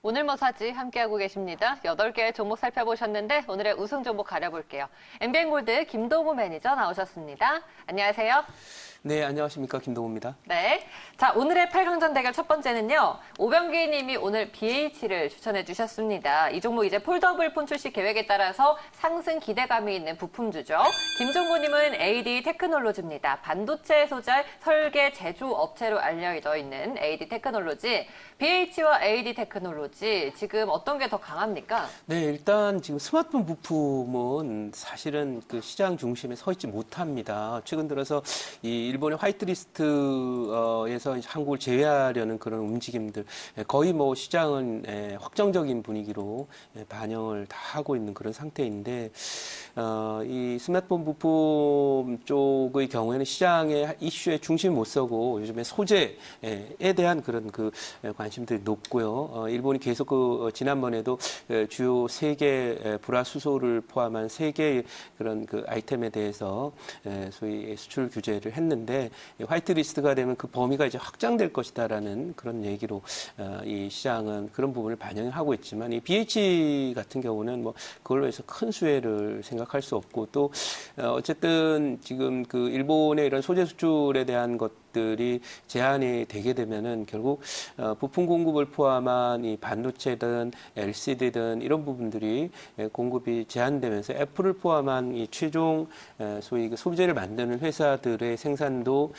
오늘 뭐 사지 함께하고 계십니다. 8개의 종목 살펴보셨는데 오늘의 우승 종목 가려볼게요. MBN골드 김동우 매니저 나오셨습니다. 안녕하세요. 네, 안녕하십니까. 김동우입니다. 네. 자, 오늘의 8강전 대결 첫 번째는요. 오병기 님이 오늘 BH를 추천해 주셨습니다. 이 종목 이제 폴더블 폰 출시 계획에 따라서 상승 기대감이 있는 부품주죠. 김종구 님은 AD 테크놀로지입니다. 반도체 소재 설계 제조 업체로 알려져 있는 AD 테크놀로지. BH와 AD 테크놀로지 지금 어떤 게 더 강합니까? 네, 일단 지금 스마트폰 부품은 사실은 그 시장 중심에 서 있지 못합니다. 최근 들어서 이 일본의 화이트리스트에서 한국을 제외하려는 그런 움직임들, 거의 뭐 시장은 확정적인 분위기로 반영을 다 하고 있는 그런 상태인데, 이 스마트폰 부품 쪽의 경우에는 시장의 이슈의 중심 못 서고 요즘에 소재에 대한 그런 그 관심들이 높고요. 일본이 계속 지난번에도 주요 3개 불화수소를 포함한 3개의 그런 그 아이템에 대해서 소위 수출 규제를 했는데 화이트리스트가 되면 그 범위가 이제 확장될 것이다라는 그런 얘기로 이 시장은 그런 부분을 반영을 하고 있지만 이 BH 같은 경우는 뭐 그걸로 해서 큰 수혜를 생각할 수 없고 또 어쨌든 지금 그 일본의 이런 소재 수출에 대한 것들이 제한이 되게 되면은 결국 부품 공급을 포함한 이 반도체든 LCD든 이런 부분들이 공급이 제한되면서 애플을 포함한 이 최종 소위 그 소재를 만드는 회사들의 생산도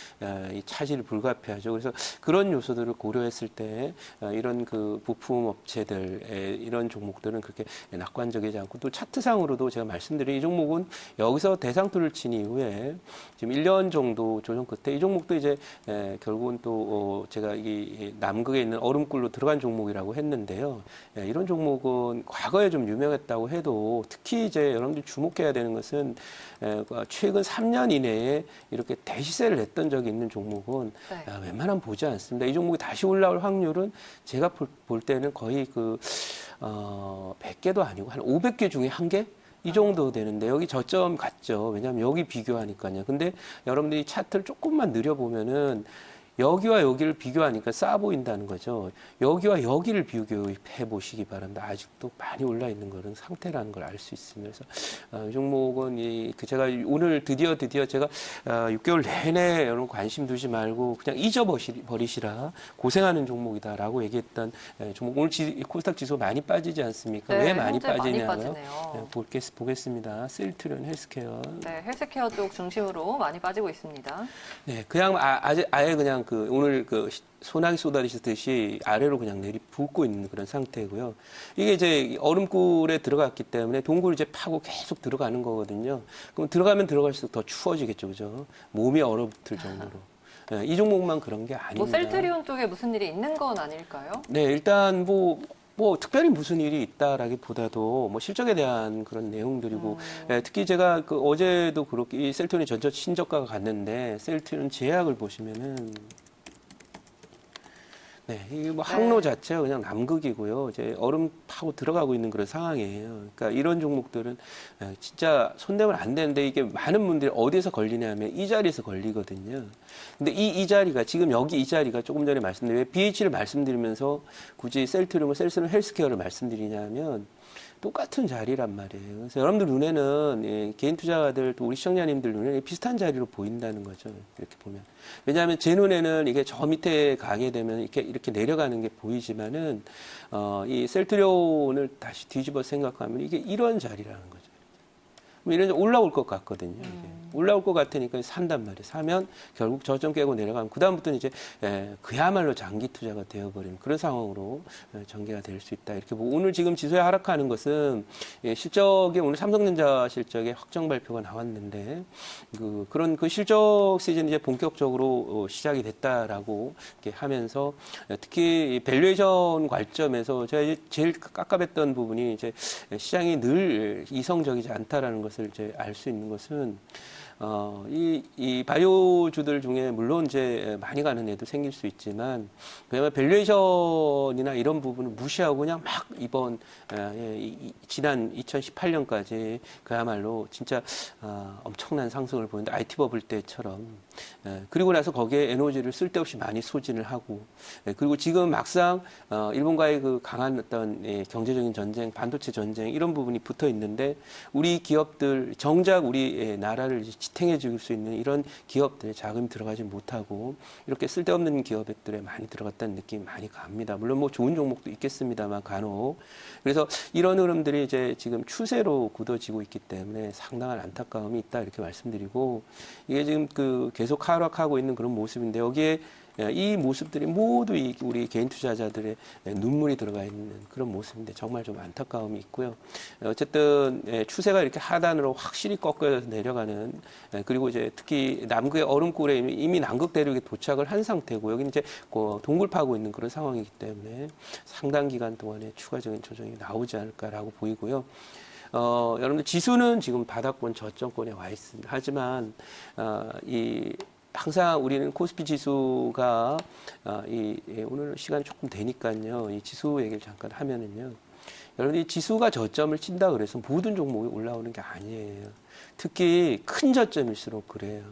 이 차질이 불가피하죠. 그래서 그런 요소들을 고려했을 때 이런 그 부품 업체들 이런 종목들은 그렇게 낙관적이지 않고 또 차트상으로도 제가 말씀드린 이 종목은 여기서 대상투를 친 이후에 지금 1년 정도 조정 끝에 이 종목도 이제 결국은 또 제가 이 남극에 있는 얼음굴로 들어간 종목이라고 했는데요. 이런 종목은 과거에 좀 유명했다고 해도 특히 이제 여러분들이 주목해야 되는 것은 최근 3년 이내에 이렇게 대시세를 냈던 적이 있는 종목은 웬만하면 보지 않습니다. 이 종목이 다시 올라올 확률은 제가 볼 때는 거의 그 100개도 아니고 한 500개 중에 1개? 이 정도 되는데 여기 저점 같죠. 왜냐하면 여기 비교하니까요. 근데 여러분들이 차트를 조금만 느려보면은 여기와 여기를 비교하니까 싸 보인다는 거죠. 여기와 여기를 비교해 보시기 바랍니다. 아직도 많이 올라 있는 그런 상태라는 걸 알 수 있습니다. 그래서 이 종목은 제가 오늘 드디어 제가 6개월 내내 여러분 관심 두지 말고 그냥 잊어버리시라 고생하는 종목이다라고 얘기했던 종목. 오늘 코스닥 지수 많이 빠지지 않습니까? 네, 왜 많이 빠지냐고요? 보겠습니다. 셀트리온 헬스케어. 네, 헬스케어 쪽 중심으로 많이 빠지고 있습니다. 네, 그냥 아예 그냥 오늘 소나기 쏟아지듯이 아래로 그냥 내리붓고 있는 그런 상태고요. 이게 이제 얼음굴에 들어갔기 때문에 동굴을 이제 파고 계속 들어가는 거거든요. 그럼 들어가면 들어갈수록 더 추워지겠죠, 그죠? 몸이 얼어붙을 정도로. 네, 이 종목만 그런 게 아닙니다. 뭐 셀트리온 쪽에 무슨 일이 있는 건 아닐까요? 네, 일단 뭐 특별히 무슨 일이 있다라기보다도 뭐 실적에 대한 그런 내용들이고 특히 제가 어제도 그렇게 이 셀트리온이 전체 신저가가 갔는데 셀트리온 제약을 보시면은 네, 이게 뭐 항로 자체가 그냥 남극이고요. 이제 얼음 파고 들어가고 있는 그런 상황이에요. 그러니까 이런 종목들은 진짜 손대면 안 되는데 이게 많은 분들이 어디서 걸리냐면 이 자리에서 걸리거든요. 근데 이 자리가 지금 여기 이 자리가 조금 전에 말씀드린 왜 BH를 말씀드리면서 굳이 셀트리온 헬스케어를 말씀드리냐면 똑같은 자리란 말이에요. 그래서 여러분들 눈에는 개인 투자가들 또 우리 시청자님들 눈에는 비슷한 자리로 보인다는 거죠. 이렇게 보면. 왜냐하면 제 눈에는 이게 저 밑에 가게 되면 이렇게 내려가는 게 보이지만은 이 셀트리온을 다시 뒤집어 생각하면 이게 이런 자리라는 거죠. 이런 올라올 것 같거든요. 이게. 올라올 것 같으니까 산단 말이에요. 사면 결국 저점 깨고 내려가면 그다음부터는 이제 그야말로 장기 투자가 되어버리는 그런 상황으로 전개가 될 수 있다. 이렇게 보고 오늘 지금 지수에 하락하는 것은 실적에 오늘 삼성전자 실적에 확정 발표가 나왔는데 그런 실적 시즌이 이제 본격적으로 시작이 됐다라고 이렇게 하면서 특히 밸류에이션 관점에서 제가 제일 깝깝했던 부분이 이제 시장이 늘 이성적이지 않다라는 것을 이제 알 수 있는 것은 이 바이오주들 중에 물론 이제 많이 가는 애도 생길 수 있지만 그야말로 밸류에이션이나 이런 부분을 무시하고 그냥 막 이번 지난 2018년까지 그야말로 진짜 엄청난 상승을 보이는데 IT 버블 때처럼 그리고 나서 거기에 에너지를 쓸데없이 많이 소진을 하고, 그리고 지금 막상 일본과의 그 강한 어떤 경제적인 전쟁, 반도체 전쟁 이런 부분이 붙어 있는데 우리 기업들 정작 우리 나라를 지탱해 줄 수 있는 이런 기업들의 자금이 들어가지 못하고 이렇게 쓸데없는 기업들에 많이 들어갔다는 느낌이 많이 갑니다. 물론 뭐 좋은 종목도 있겠습니다만 간혹. 그래서 이런 흐름들이 이제 지금 추세로 굳어지고 있기 때문에 상당한 안타까움이 있다 이렇게 말씀드리고, 이게 지금 그 계속 하락하고 있는 그런 모습인데 여기에 이 모습들이 모두 우리 개인 투자자들의 눈물이 들어가 있는 그런 모습인데 정말 좀 안타까움이 있고요. 어쨌든 추세가 이렇게 하단으로 확실히 꺾여서 내려가는, 그리고 이제 특히 남극의 얼음굴에 이미 남극 대륙에 도착을 한 상태고 여기는 이제 동굴 파고 있는 그런 상황이기 때문에 상당 기간 동안에 추가적인 조정이 나오지 않을까라고 보이고요. 여러분들 지수는 지금 바닥권 저점권에 와 있습니다. 하지만 항상 우리는 코스피 지수가 오늘 시간이 조금 되니까요. 이 지수 얘기를 잠깐 하면은요. 여러분들 이 지수가 저점을 친다 그래서 모든 종목이 올라오는 게 아니에요. 특히 큰 저점일수록 그래요.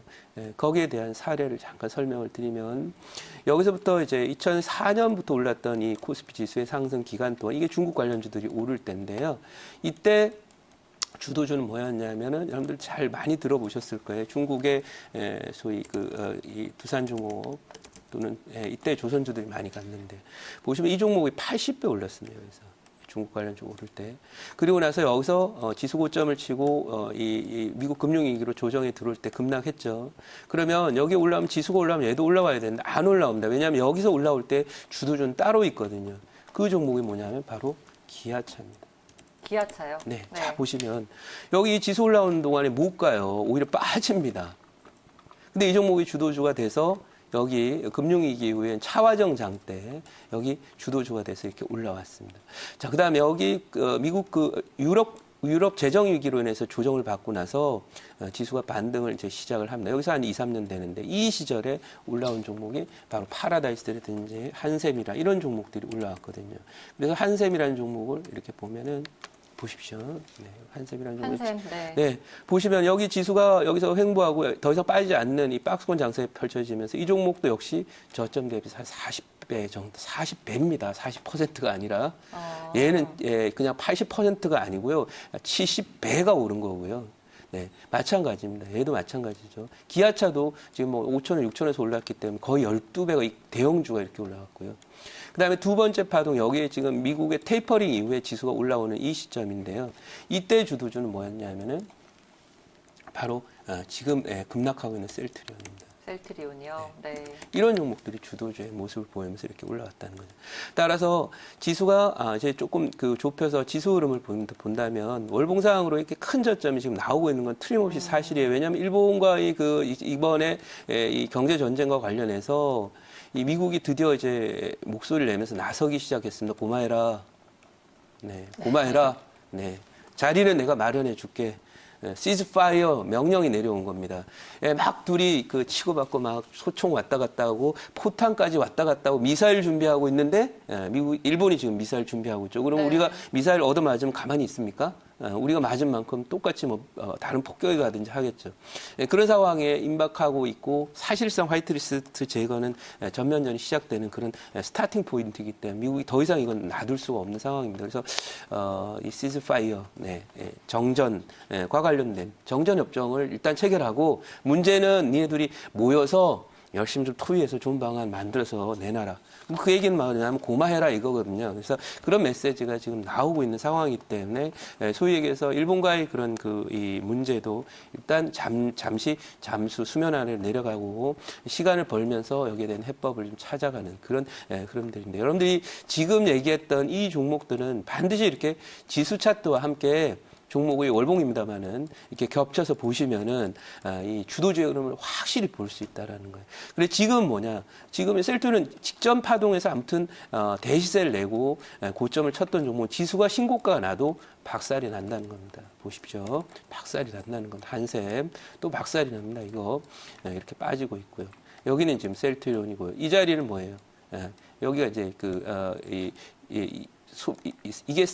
거기에 대한 사례를 잠깐 설명을 드리면 여기서부터 이제 2004년부터 올랐던 이 코스피 지수의 상승 기간 동안 이게 중국 관련주들이 오를 때인데요. 이때 주도주는 뭐였냐면은 여러분들 잘 많이 들어보셨을 거예요. 중국의 소위 이 두산중공업 또는 이때 조선주들이 많이 갔는데 보시면 이 종목이 80배 올랐습니다. 그래서 중국 관련주 오를 때. 그리고 나서 여기서 지수 고점을 치고 이 미국 금융위기로 조정에 들어올 때 급락했죠. 그러면 여기 올라오면 지수가 올라오면 얘도 올라와야 되는데 안 올라옵니다. 왜냐하면 여기서 올라올 때 주도주는 따로 있거든요. 그 종목이 뭐냐면 바로 기아차입니다. 기아차요? 네. 자, 보시면 여기 지수 올라오는 동안에 못 가요. 오히려 빠집니다. 근데 이 종목이 주도주가 돼서 여기 금융위기 이후엔 차화정 장 때 여기 주도주가 돼서 이렇게 올라왔습니다. 자, 그 다음에 여기 미국 유럽 재정 위기로 인해서 조정을 받고 나서 지수가 반등을 이제 시작을 합니다. 여기서 한 2, 3년 되는데 이 시절에 올라온 종목이 바로 파라다이스라든지 한샘이라 이런 종목들이 올라왔거든요. 그래서 한샘이라는 종목을 이렇게 보면은 보십시오. 네, 한샘이라는 종목. 한샘, 네. 네, 보시면 여기 지수가 여기서 횡보하고 더 이상 빠지지 않는 이 박스권 장세에 펼쳐지면서 이 종목도 역시 저점 대비해서 한 40배 정도, 40배입니다. 40%가 아니라. 얘는 그냥 80%가 아니고요. 70배가 오른 거고요. 네, 마찬가지입니다. 얘도 마찬가지죠. 기아차도 지금 뭐 5천원, 6천원에서 올랐기 때문에 거의 12배가 대형주가 이렇게 올라왔고요. 그 다음에 두 번째 파동, 여기에 지금 미국의 테이퍼링 이후에 지수가 올라오는 이 시점인데요. 이때 주도주는 뭐였냐면은 바로 지금 급락하고 있는 셀트리온입니다. 셀트리온이요. 네. 이런 종목들이 주도주의 모습을 보이면서 이렇게 올라왔다는 거죠. 따라서 지수가 이제 조금 좁혀서 지수 흐름을 본다면 월봉상으로 이렇게 큰 저점이 지금 나오고 있는 건 틀림없이 사실이에요. 왜냐하면 일본과 이번에 이 경제 전쟁과 관련해서 이 미국이 드디어 이제 목소리를 내면서 나서기 시작했습니다. 고마해라. 네, 고마해라. 네, 자리는 내가 마련해 줄게. 시즈파이어 명령이 내려온 겁니다. 막 둘이 치고받고 막 소총 왔다 갔다 하고 포탄까지 왔다 갔다 하고 미사일 준비하고 있는데 일본이 지금 미사일 준비하고 있죠. 그럼 우리가 미사일 얻어맞으면 가만히 있습니까? 우리가 맞은 만큼 똑같이 다른 폭격이 가든지 하겠죠. 그런 상황에 임박하고 있고 사실상 화이트리스트 제거는 전면전이 시작되는 그런 스타팅 포인트이기 때문에 미국이 더 이상 이건 놔둘 수가 없는 상황입니다. 그래서 이 시즈파이어, 정전과 관련된 정전 협정을 일단 체결하고 문제는 니네들이 모여서 열심히 좀 토의해서 좋은 방안 만들어서 내놔라. 그 얘기는 뭐냐면 고마해라 이거거든요. 그래서 그런 메시지가 지금 나오고 있는 상황이기 때문에 소위 얘기해서 일본과의 그런 이 문제도 일단 잠시 잠수 수면 아래로 내려가고 시간을 벌면서 여기에 대한 해법을 좀 찾아가는 그런 흐름들인데 여러분들이 지금 얘기했던 이 종목들은 반드시 이렇게 지수 차트와 함께 종목의 월봉입니다만은 이렇게 겹쳐서 보시면은 이 주도주의 흐름을 확실히 볼 수 있다라는 거예요. 그래 지금 뭐냐? 지금 셀트리온은 직전 파동에서 아무튼 대시세를 내고 고점을 쳤던 종목 지수가 신고가가 나도 박살이 난다는 겁니다. 보십시오. 박살이 난다는 건 한샘 또 박살이 납니다. 이거 이렇게 빠지고 있고요. 여기는 지금 셀트리온이고요. 이 자리는 뭐예요? 여기가 이제 이게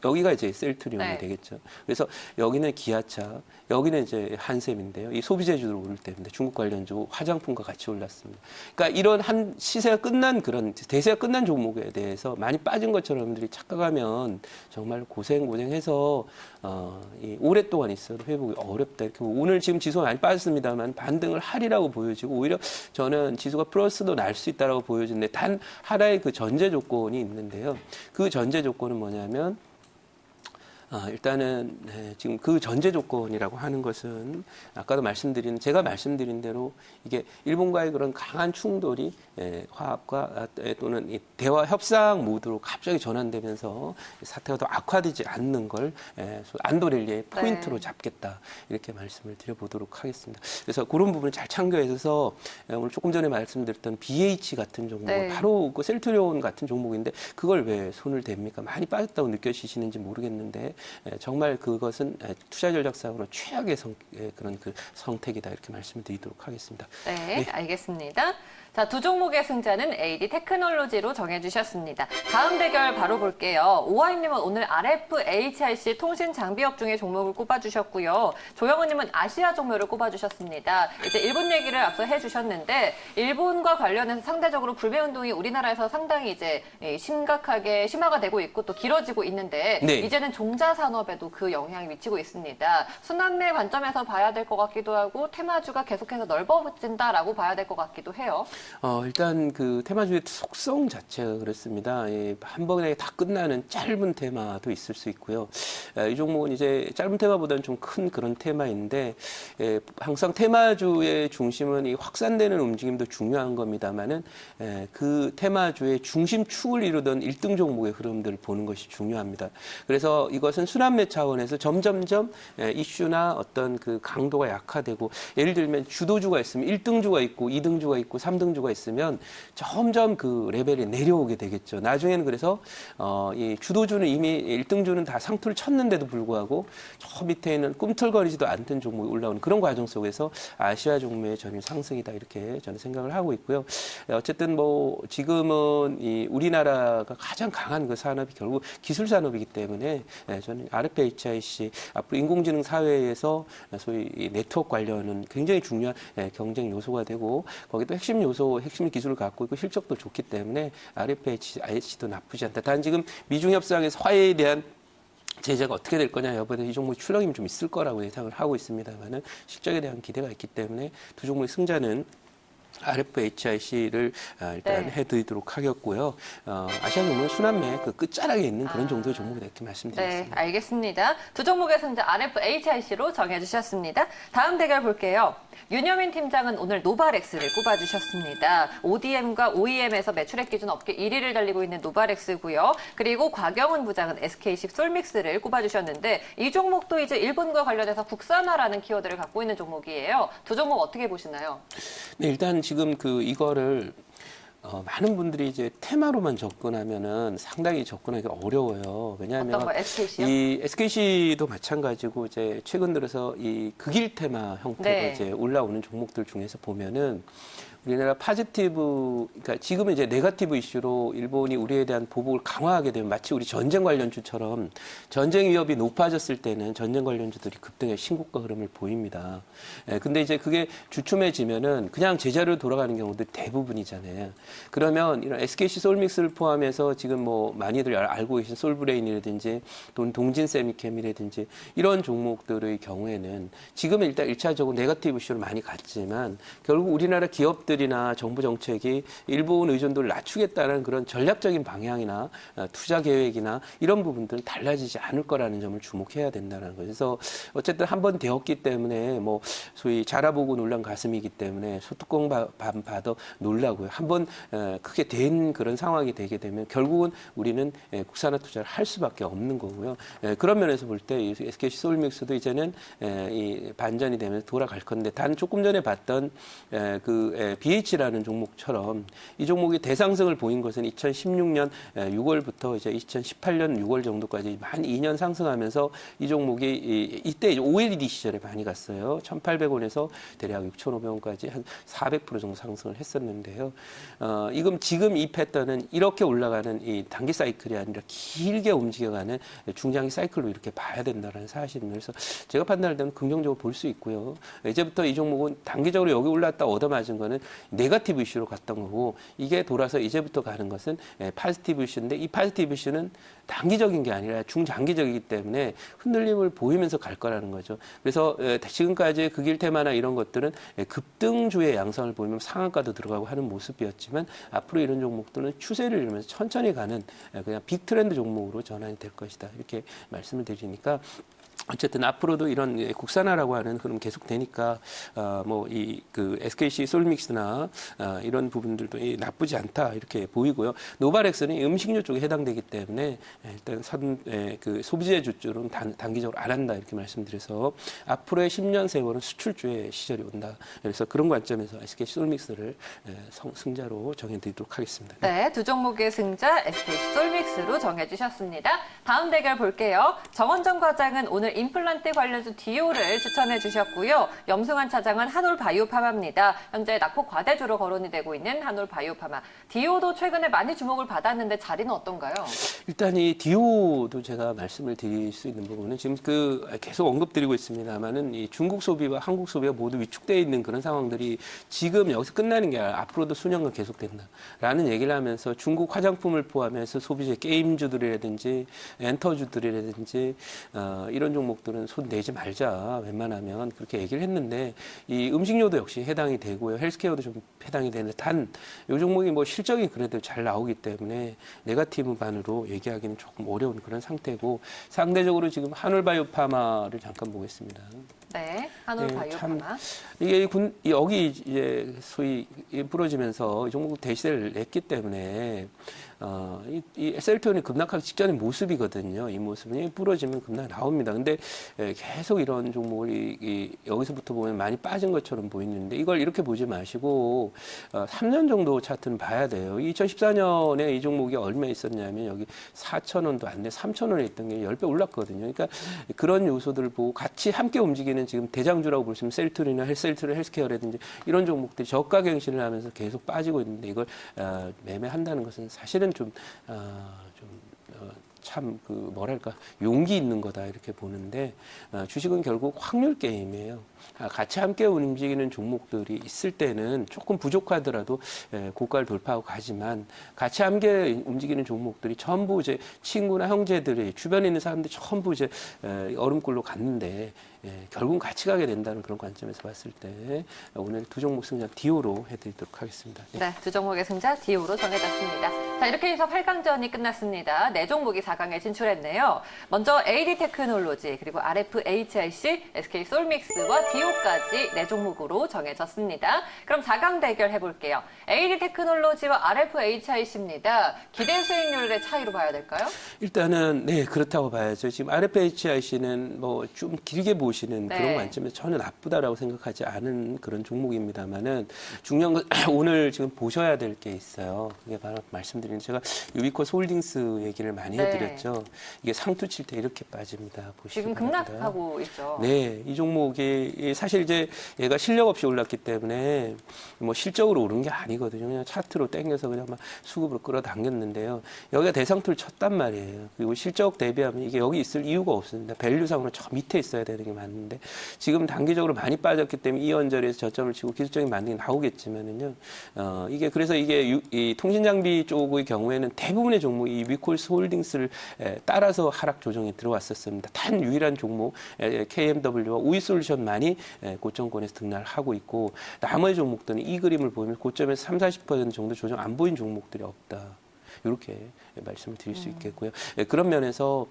여기가 이제 셀트리온이 네. 되겠죠. 그래서 여기는 기아차, 여기는 이제 한샘인데요. 이 소비재주로 오를 때문에 중국 관련주 화장품과 같이 올랐습니다. 그러니까 이런 한 시세가 끝난 그런 대세가 끝난 종목에 대해서 많이 빠진 것처럼 여러분들이 착각하면 정말 고생해서 이 오랫동안 있어도 회복이 어렵다. 이렇게 오늘 지금 지수가 많이 빠졌습니다만 반등을 하리라고 보여지고 오히려 저는 지수가 플러스도 날 수 있다라고 보여지는데 단 하나의 그 전제 조건이 있는데요. 그 전제 조건은 뭐냐면 일단은 지금 그 전제 조건이라고 하는 것은 제가 말씀드린 대로 이게 일본과의 그런 강한 충돌이 화합과 또는 이 대화 협상 모드로 갑자기 전환되면서 사태가 더 악화되지 않는 걸 안도렐리의 포인트로 잡겠다 이렇게 말씀을 드려보도록 하겠습니다. 그래서 그런 부분을 잘 참고해서 오늘 조금 전에 말씀드렸던 BH 같은 종목을 바로 그 셀트리온 같은 종목인데 그걸 왜 손을 댑니까? 많이 빠졌다고 느껴지시는지 모르겠는데 정말 그것은 투자 전략상으로 최악의 그런 그 선택이다 이렇게 말씀을 드리도록 하겠습니다. 네, 알겠습니다. 자, 두 종목의 승자는 AD 테크놀로지로 정해주셨습니다. 다음 대결 바로 볼게요. 오하임님은 오늘 RFHIC 통신 장비업 중에 종목을 꼽아주셨고요. 조영은님은 아시아 종목을 꼽아주셨습니다. 이제 일본 얘기를 앞서 해주셨는데 일본과 관련해서 상대적으로 불매 운동이 우리나라에서 상당히 이제 심화가 되고 있고 또 길어지고 있는데 네. 이제는 종자 산업에도 그 영향이 미치고 있습니다. 순환매 관점에서 봐야 될 것 같기도 하고 테마주가 계속해서 넓어진다라고 봐야 될 것 같기도 해요. 일단 그 테마주의 속성 자체가 그렇습니다. 한 번에 다 끝나는 짧은 테마도 있을 수 있고요. 이 종목은 이제 짧은 테마보다는 좀 큰 그런 테마인데 항상 테마주의 중심은 이 확산되는 움직임도 중요한 겁니다만은 그 테마주의 중심축을 이루던 1등 종목의 흐름들을 보는 것이 중요합니다. 그래서 이것은 순환매 차원에서 점점점 이슈나 어떤 그 강도가 약화되고 예를 들면 주도주가 있으면 1등주가 있고 2등주가 있고 3등주가 있으면 점점 그 레벨이 내려오게 되겠죠. 나중에는 그래서 이 주도주는 이미 1등주는 다 상투를 쳤는데도 불구하고 저 밑에 있는 꿈틀거리지도 않던 종목이 올라오는 그런 과정 속에서 아시아 종목의 전일 상승이다 이렇게 저는 생각을 하고 있고요. 어쨌든 뭐 지금은 이 우리나라가 가장 강한 그 산업이 결국 기술 산업이기 때문에 저는 RFHIC 앞으로 인공지능 사회에서 소위 이 네트워크 관련은 굉장히 중요한 경쟁 요소가 되고 거기도 핵심 기술을 갖고 있고 실적도 좋기 때문에 RFHIC도 나쁘지 않다. 단 지금 미중 협상에서 화해에 대한 제재가 어떻게 될 거냐 여부에 대해서 이 종목이 출렁임이 좀 있을 거라고 예상을 하고 있습니다만은 실적에 대한 기대가 있기 때문에 두 종목의 승자는 RFHIC를 일단 해드리도록 하겠고요. 아시아 종목은 순환매 그 끝자락에 있는 그런 정도의 종목이다 이렇게 말씀드리겠습니다. 네, 알겠습니다. 두 종목의 승자 RFHIC로 정해주셨습니다. 다음 대결 볼게요. 윤여민 팀장은 오늘 노바렉스를 꼽아주셨습니다. ODM과 OEM에서 매출액 기준 업계 1위를 달리고 있는 노바렉스고요. 그리고 곽영은 부장은 SK10 솔믹스를 꼽아주셨는데 이 종목도 이제 일본과 관련해서 국산화라는 키워드를 갖고 있는 종목이에요. 두 종목 어떻게 보시나요? 네, 일단 지금 이거를 많은 분들이 이제 테마로만 접근하면은 상당히 접근하기 어려워요. 왜냐하면 어떤 거, SKC요? 이 SKC도 마찬가지고 이제 최근 들어서 이 극일 테마 형태가 이제 올라오는 종목들 중에서 보면은 우리나라 그러니까 지금은 이제 네거티브 이슈로 일본이 우리에 대한 보복을 강화하게 되면 마치 우리 전쟁 관련주처럼 전쟁 위협이 높아졌을 때는 전쟁 관련주들이 급등의 신고가 흐름을 보입니다. 근데 이제 그게 주춤해지면은 그냥 제자리로 돌아가는 경우도 대부분이잖아요. 그러면 이런 SKC 솔믹스를 포함해서 지금 뭐 많이들 알고 계신 솔브레인이라든지 또는 동진 세미캠이라든지 이런 종목들의 경우에는 지금은 일단 1차적으로 네거티브 이슈로 많이 갔지만 결국 우리나라 기업들이나 정부 정책이 일본 의존도를 낮추겠다는 그런 전략적인 방향이나 투자 계획이나 이런 부분들은 달라지지 않을 거라는 점을 주목해야 된다는 거죠. 그래서 어쨌든 한번 되었기 때문에 뭐 소위 자라보고 놀란 가슴이기 때문에 소뚜껑 봐도 놀라고요. 한번 크게 된 그런 상황이 되게 되면 결국은 우리는 국산화 투자를 할 수밖에 없는 거고요. 그런 면에서 볼 때 SKC 솔믹스도 이제는 이 반전이 되면서 돌아갈 건데 단 조금 전에 봤던 그 BH라는 종목처럼 이 종목이 대상승을 보인 것은 2016년 6월부터 이제 2018년 6월 정도까지 만 2년 상승하면서 이 종목이 이때 OLED 시절에 많이 갔어요. 1,800원에서 대략 6,500원까지 한 400% 정도 상승을 했었는데요. 지금 이 패턴은 이렇게 올라가는 이 단기 사이클이 아니라 길게 움직여가는 중장기 사이클로 이렇게 봐야 된다는 사실입니다. 그래서 제가 판단할 때는 긍정적으로 볼 수 있고요. 이제부터 이 종목은 단기적으로 여기 올랐다 얻어맞은 거는 네거티브 이슈로 갔던 거고 이게 돌아서 이제부터 가는 것은 파지티브 이슈인데 이 파지티브 이슈는 단기적인 게 아니라 중장기적이기 때문에 흔들림을 보이면서 갈 거라는 거죠. 그래서 지금까지 극일테마나 이런 것들은 급등주의 양상을 보이면 상한가도 들어가고 하는 모습이었지만 앞으로 이런 종목들은 추세를 이루면서 천천히 가는 그냥 빅 트렌드 종목으로 전환이 될 것이다. 이렇게 말씀을 드리니까 어쨌든 앞으로도 이런 국산화라고 하는 그런 계속 되니까 SKC 솔믹스나 이런 부분들도 나쁘지 않다 이렇게 보이고요. 노바렉스는 음식료 쪽에 해당되기 때문에 일단 소비재 주주는 단기적으로 안 한다 이렇게 말씀드려서 앞으로의 10년 세월은 수출주의 시절이 온다. 그래서 그런 관점에서 SKC 솔믹스를 승자로 정해드리도록 하겠습니다. 네, 두 종목의 승자 SKC 솔믹스로 정해주셨습니다. 다음 대결 볼게요. 정원정 과장은 오늘 임플란트 관련주 디오를 추천해 주셨고요. 염승환 차장은 한올바이오파마입니다. 현재 낙폭 과대주로 거론이 되고 있는 한올바이오파마. 디오도 최근에 많이 주목을 받았는데 자리는 어떤가요? 일단 이 디오도 제가 말씀을 드릴 수 있는 부분은 지금 계속 언급드리고 있습니다만은 이 중국 소비와 한국 소비가 모두 위축되어 있는 그런 상황들이 지금 여기서 끝나는 게 아니라 앞으로도 수년간 계속된다라는 얘기를 하면서 중국 화장품을 포함해서 소비재 게임주들이라든지 엔터주들이라든지 이런 종목들은 손 내지 말자 웬만하면 그렇게 얘기를 했는데 이 음식료도 역시 해당이 되고요. 헬스케어도 좀 해당이 되는데 단 이 종목이 실적이 그래도 잘 나오기 때문에 네거티브 반으로 얘기하기는 조금 어려운 그런 상태고 상대적으로 지금 한올바이오파마를 잠깐 보겠습니다. 네, 한올바이오파마. 이게 여기 이제 소위 부러지면서 이 종목 대시세를 냈기 때문에 이 셀트온이 급락하기 직전의 모습이거든요. 이 모습은 부러지면 급락 나옵니다. 근데 계속 이런 종목을 여기서부터 보면 많이 빠진 것처럼 보이는데 이걸 이렇게 보지 마시고 3년 정도 차트는 봐야 돼요. 2014년에 이 종목이 얼마에 있었냐면 여기 4,000원도 안 돼 3,000원에 있던 게 10배 올랐거든요. 그러니까 그런 요소들을 보고 같이 함께 움직이는 지금 대장주라고 볼 수 있는 셀트론이나 헬스케어라든지 이런 종목들이 저가 갱신을 하면서 계속 빠지고 있는데 이걸 매매한다는 것은 사실은 용기 있는 거다 이렇게 보는데 주식은 결국 확률 게임이에요. 같이 함께 움직이는 종목들이 있을 때는 조금 부족하더라도 고가를 돌파하고 가지만 같이 함께 움직이는 종목들이 전부 이제 친구나 형제들이 주변에 있는 사람들이 전부 이제 얼음굴로 갔는데 결국은 같이 가게 된다는 그런 관점에서 봤을 때 오늘 두 종목 승자 디오로 해드리도록 하겠습니다. 네, 두 종목의 승자 디오로 정해졌습니다. 자, 이렇게 해서 8강전이 끝났습니다. 네 종목이 4강에 진출했네요. 먼저 AD테크놀로지, 그리고 RFHIC, SK솔믹스와 디오까지 네 종목으로 정해졌습니다. 그럼 4강 대결 해볼게요. AD테크놀로지와 RFHIC입니다. 기대 수익률의 차이로 봐야 될까요? 일단은 그렇다고 봐야죠. 지금 RFHIC는 좀 길게 보시는 그런 관점에서 전혀 나쁘다라고 생각하지 않은 그런 종목입니다만은 중요한 건 오늘 지금 보셔야 될 게 있어요. 그게 바로 말씀드리는 제가 유비코스 홀딩스 얘기를 많이 해드렸죠. 이게 상투 칠 때 이렇게 빠집니다. 보시기 지금 바랍니다. 급락하고 있죠. 네, 이 종목이 사실 이제 얘가 실력 없이 올랐기 때문에 실적으로 오른 게 아니거든요. 그냥 차트로 땡겨서 그냥 막 수급으로 끌어당겼는데요. 여기가 대상투를 쳤단 말이에요. 그리고 실적 대비하면 이게 여기 있을 이유가 없습니다. 밸류상으로 저 밑에 있어야 되는 게 맞는데 지금 단기적으로 많이 빠졌기 때문에 이 언저리에서 저점을 치고 기술적인 반등이 나오겠지만은요. 이게 그래서 이게 이 통신장비 쪽의 경우에는 대부분의 종목이 이 위콜스 홀딩스를 따라서 하락 조정에 들어왔었습니다. 단 유일한 종목 KMW와 우이솔루션만이 고점권에서 등락을 하고 있고 나머지 종목들은 이 그림을 보면 고점에서 30-40% 정도 조정 안 보인 종목들이 없다. 이렇게 말씀을 드릴 수 있겠고요. 그런 면에서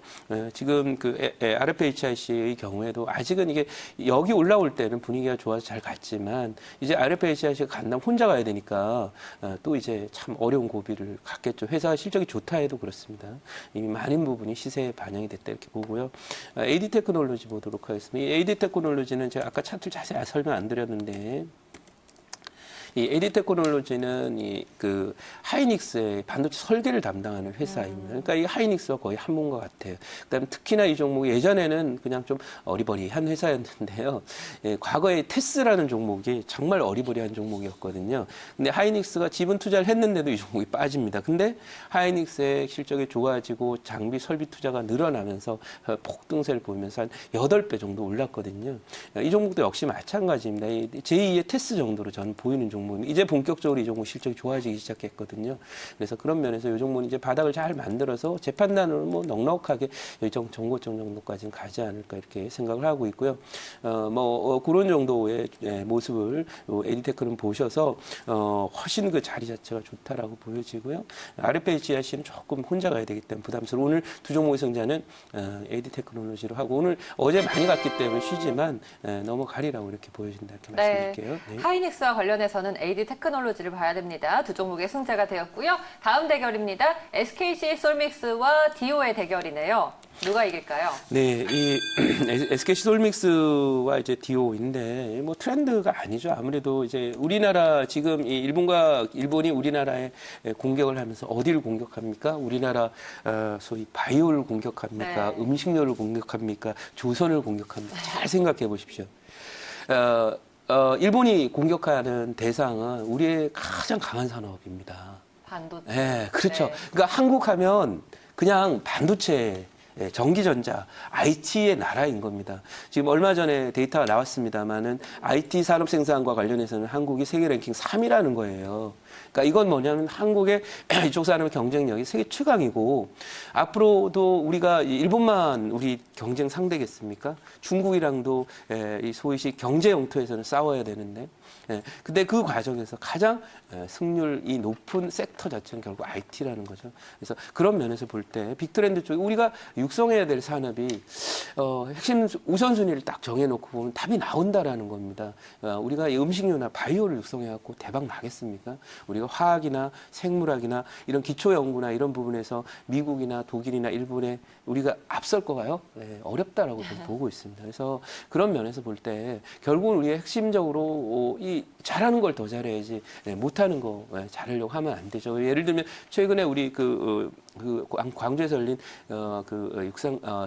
지금 RFHIC의 경우에도 아직은 이게 여기 올라올 때는 분위기가 좋아서 잘 갔지만 이제 RFHIC가 간다면 혼자 가야 되니까 또 이제 참 어려운 고비를 갖겠죠. 회사 실적이 좋다 해도 그렇습니다. 이미 많은 부분이 시세에 반영이 됐다 이렇게 보고요. AD테크놀로지 보도록 하겠습니다. 이 AD테크놀로지는 제가 아까 차트를 자세히 설명 안 드렸는데 이 AD 테크놀로지는 그 하이닉스의 반도체 설계를 담당하는 회사입니다. 그러니까 이 하이닉스와 거의 한 몸과 같아요. 그다음에 특히나 이 종목이 예전에는 그냥 좀 어리버리한 회사였는데요. 예, 과거에 테스라는 종목이 정말 어리버리한 종목이었거든요. 근데 하이닉스가 지분 투자를 했는데도 이 종목이 빠집니다. 근데 하이닉스의 실적이 좋아지고 장비 설비 투자가 늘어나면서 폭등세를 보이면서 한 8배 정도 올랐거든요. 이 종목도 역시 마찬가지입니다. 제2의 테스 정도로 저는 보이는 종목입니다. 이제 본격적으로 이 종목 실적이 좋아지기 시작했거든요. 그래서 그런 면에서 이 종목은 이제 바닥을 잘 만들어서 제 판단으로 뭐 넉넉하게 정고점 정도까지는 가지 않을까 이렇게 생각을 하고 있고요. 그런 정도의 모습을 에디테크는 보셔서 훨씬 그 자리 자체가 좋다라고 보여지고요. RFHIC는 조금 혼자 가야 되기 때문에 부담스러워. 오늘 두 종목의 승자는 AD 테크놀로지로 하고 오늘 어제 많이 갔기 때문에 쉬지만 넘어가리라고 이렇게 보여진다 이렇게 말씀드릴게요. 네. 하이닉스와 관련해서서 AD 테크놀로지를 봐야 됩니다. 두 종목의 승자가 되었고요. 다음 대결입니다. SKC 솔믹스와 디오의 대결이네요. 누가 이길까요? 네, 이 SKC 솔믹스와 이제 디오인데 뭐 트렌드가 아니죠. 아무래도 이제 우리나라 지금 이 일본이 우리나라에 공격을 하면서 어디를 공격합니까? 우리나라 소위 바이오를 공격합니까? 네. 음식료를 공격합니까? 조선을 공격합니까? 잘 생각해 보십시오. 일본이 공격하는 대상은 우리의 가장 강한 산업입니다. 반도체. 네, 그렇죠. 네. 그러니까 한국 하면 그냥 반도체, 전기전자, IT의 나라인 겁니다. 지금 얼마 전에 데이터가 나왔습니다만은 IT 산업 생산과 관련해서는 한국이 세계 랭킹 3위라는 거예요. 그러니까 이건 뭐냐면 한국의 이쪽 산업의 경쟁력이 세계 최강이고 앞으로도 우리가 일본만 우리 경쟁 상대겠습니까? 중국이랑도 이 소위식 경제 영토에서는 싸워야 되는데 근데 그 과정에서 가장 승률이 높은 섹터 자체는 결국 IT라는 거죠. 그래서 그런 면에서 볼 때 빅트렌드 쪽에 우리가 육성해야 될 산업이 핵심 우선순위를 딱 정해놓고 보면 답이 나온다라는 겁니다. 우리가 이 음식료나 바이오를 육성해갖고 대박 나겠습니까? 우리가 화학이나 생물학이나 이런 기초 연구나 이런 부분에서 미국이나 독일이나 일본에 우리가 앞설 거가요? 네, 어렵다라고 저는 보고 있습니다. 그래서 그런 면에서 볼 때 결국은 우리가 핵심적으로 이 잘하는 걸 더 잘해야지 못하는 거 잘하려고 하면 안 되죠. 예를 들면 최근에 우리 광주에서 열린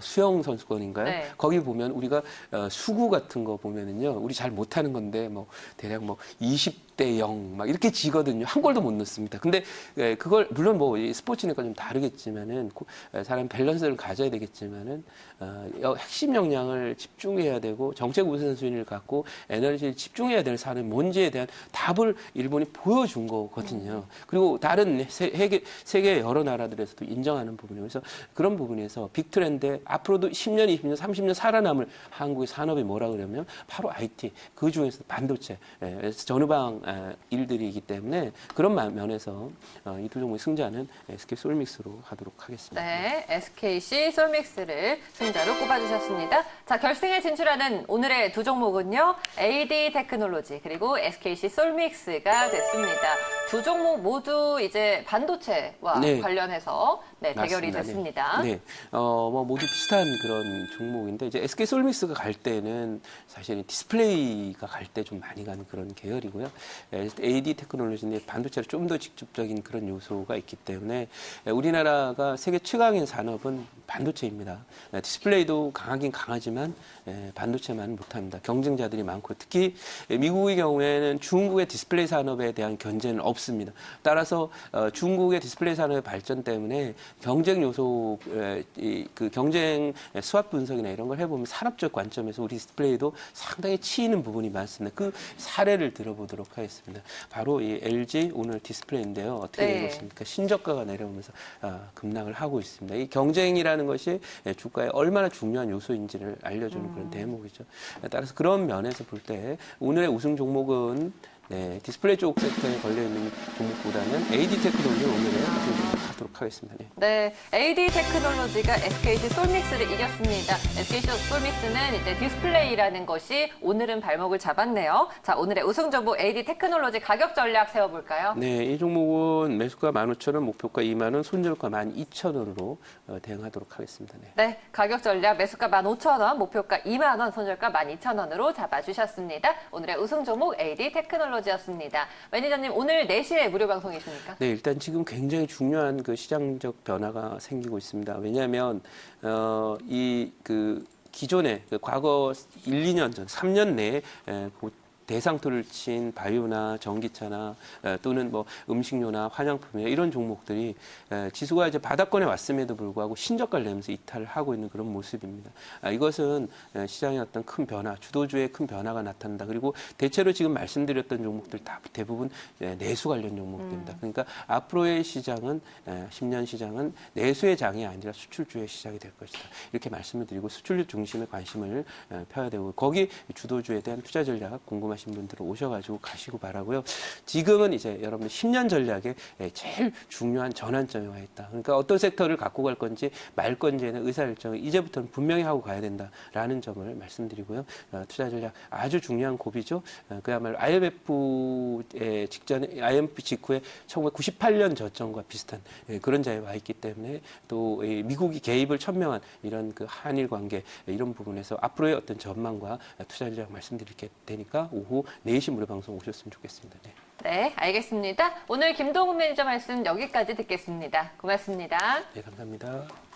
수영 선수권인가요? 네. 거기 보면 우리가 수구 같은 거 보면은요, 우리 잘 못하는 건데 대략 20대 0 막 이렇게 지거든요. 한 골도 못 넣습니다. 근데 그걸 물론 스포츠니까 좀 다르겠지만은 사람 밸런스를 가져야 되겠지만은 핵심 역량을 집중해야 되고 정책 우선순위를 갖고 에너지를 집중해야 될 사안은 뭔지에 대한 답을 일본이 보여준 거거든요. 그리고 다른 세계 여러 나라들에서도 인정하는 부분이에요. 그래서 그런 부분에서 빅트렌드 앞으로도 10년, 20년, 30년 살아남을 한국의 산업이 뭐라 그러면 바로 IT, 그 중에서 반도체, 전후방 일들이기 때문에 그런 면에서 이 두 종목의 승자는 SK 솔믹스로 하도록 하겠습니다. 네, SKC 솔믹스를 승자로 꼽아주셨습니다. 자, 결승에 진출하는 오늘의 두 종목은요, AD 테크놀로지 그리고 SKC 솔믹스가 됐습니다. 두 종목 모두 이제 반도체와 네. 관련해서 대결이 맞습니다. 됐습니다. 네. 모두 비슷한 그런 종목인데, 이제 SK 솔믹스가 갈 때는 사실은 디스플레이가 갈 때 좀 많이 가는 그런 계열이고요. AD 테크놀로지는 반도체로 좀 더 직접적인 그런 요소가 있기 때문에 우리나라가 세계 최강인 산업은 반도체입니다. 디스플레이도 강하긴 강하지만 반도체만 못합니다. 경쟁자들이 많고 특히 미국의 경우에는 중국의 디스플레이 산업에 대한 견제는 없습니다. 따라서 중국의 디스플레이 산업의 발전 때문에 경쟁 요소, 그 경쟁 수합 분석이나 이런 걸 해보면 산업적 관점에서 우리 디스플레이도 상당히 치이는 부분이 많습니다. 그 사례를 들어보도록 하겠습니다. 바로 이 LG 오늘 디스플레이인데요. 어떻게 되고 있습니까? 신저가가 내려오면서 급락을 하고 있습니다. 이 경쟁이라는 것이 주가에 얼마나 중요한 요소인지를 알려주는 그런 대목이죠. 따라서 그런 면에서 볼 때 오늘의 우승 종목은 디스플레이 쪽 섹터에 걸려있는 종목보다는 AD 테크놀로지 오늘의 우승 종목 하도록 하겠습니다. 네, AD 테크놀로지가 SKC 솔믹스를 이겼습니다. SKC 솔믹스는 이제 디스플레이라는 것이 오늘은 발목을 잡았네요. 자, 오늘의 우승 종목 AD 테크놀로지 가격 전략 세워볼까요? 네, 이 종목은 매수가 15,000원, 목표가 2만 원, 손절가 12,000원으로 대응하도록 하겠습니다. 네, 가격 전략 매수가 15,000원, 목표가 2만 원, 손절가 12,000원으로 잡아주셨습니다. 오늘의 우승 종목 AD 테크놀로지 테크놀로지였습니다. 매니저님, 오늘 4시에 무료 방송이십니까? 네, 일단 지금 굉장히 중요한 그 시장적 변화가 생기고 있습니다. 왜냐하면 기존에 과거 1, 2년 전, 3년 내에 대상토를 친 바이오나 전기차나 또는 뭐 음식료나 화장품이나 이런 종목들이 지수가 이제 바닥권에 왔음에도 불구하고 신저가를 내면서 이탈을 하고 있는 그런 모습입니다. 이것은 시장의 어떤 큰 변화, 주도주의 큰 변화가 나타난다. 그리고 대체로 지금 말씀드렸던 종목들 다 대부분 내수 관련 종목들입니다. 그러니까 앞으로의 시장은 10년 시장은 내수의 장이 아니라 수출주의 시장이 될 것이다. 이렇게 말씀을 드리고 수출주 중심의 관심을 펴야 되고 거기 주도주에 대한 투자 전략 궁금하신 분들은 오셔가지고 가시고 바라고요. 지금은 이제 여러분들 10년 전략에 제일 중요한 전환점에 와 있다. 그러니까 어떤 섹터를 갖고 갈 건지 말 건지에는 의사결정을 이제부터는 분명히 하고 가야 된다라는 점을 말씀드리고요. 투자 전략 아주 중요한 고비죠. 그야말로 IMF 직후에 1998년 저점과 비슷한 그런 자리에 와 있기 때문에 또 미국이 개입을 천명한 이런 그 한일 관계 이런 부분에서 앞으로의 어떤 전망과 투자 전략 말씀드릴 테니까 오후 4시 무료 방송 오셨으면 좋겠습니다. 네. 네, 알겠습니다. 오늘 김동훈 매니저 말씀 여기까지 듣겠습니다. 고맙습니다. 네, 감사합니다.